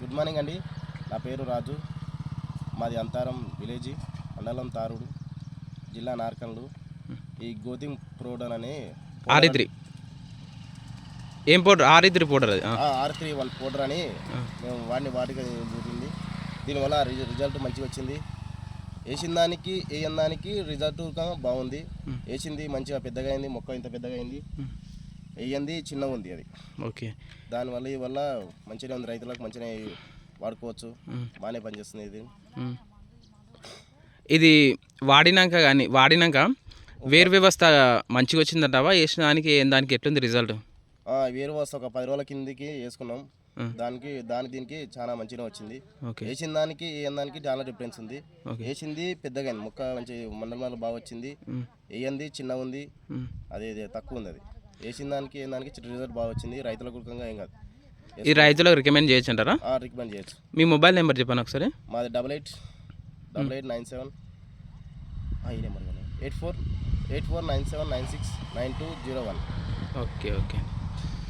Good morning అండి. నా పేరు రాజు. మాది అంతారం విలేజ్, మండలం తారుడు, జిల్లా నార్కన్లు. ఈ గోతింగ్ పౌడర్ అని R3 ఏం పౌడర్? R3 powder. అది R31 పౌడర్ అని మేము వాటికి జరిగింది. దీనివల్ల రిజల్ట్ మంచిగా వచ్చింది. వేసిన దానికి వేయని దానికి రిజల్ట్ బాగుంది. వేసింది మంచిగా పెద్దగా అయింది, మొక్క ఇంత పెద్దగా అయింది. వేయంది చిన్నగా ఉంది. అది ఓకే. దానివల్ల ఈ వల్ల మంచిగా ఉంది, రైతులకు మంచిగా వాడుకోవచ్చు. బాగానే పనిచేస్తుంది ఇది. ఇది వాడినాక వేరు వ్యవస్థ మంచిగా వచ్చిందంటావా? వేసిన దానికి ఎట్లుంది రిజల్ట్? వేరు వస్తే ఒక 10 రోజుల కిందికి వేసుకున్నాం. దీనికి చాలా మంచిగా వచ్చింది. వేసిన దానికి వేయని దానికి చాలా డిఫరెన్స్ ఉంది. వేసింది పెద్దగా అయింది, మొక్క మంచి మండలం బాగా వచ్చింది. వేయంది చిన్నగా ఉంది, అది తక్కువ ఉంది. అది వేసిన దానికి దానికి రిజల్ట్ బాగా వచ్చింది. రైతులకు కూడా ఏం కాదు. ఈ రైతులకు రికమెండ్ చేయొచ్చు అంటారా? రికమెండ్ చేయొచ్చు. మీ మొబైల్ నెంబర్ చెప్పాను ఒకసారి. మాది 888897 ఈ నెంబర్ 8497969201. ఓకే.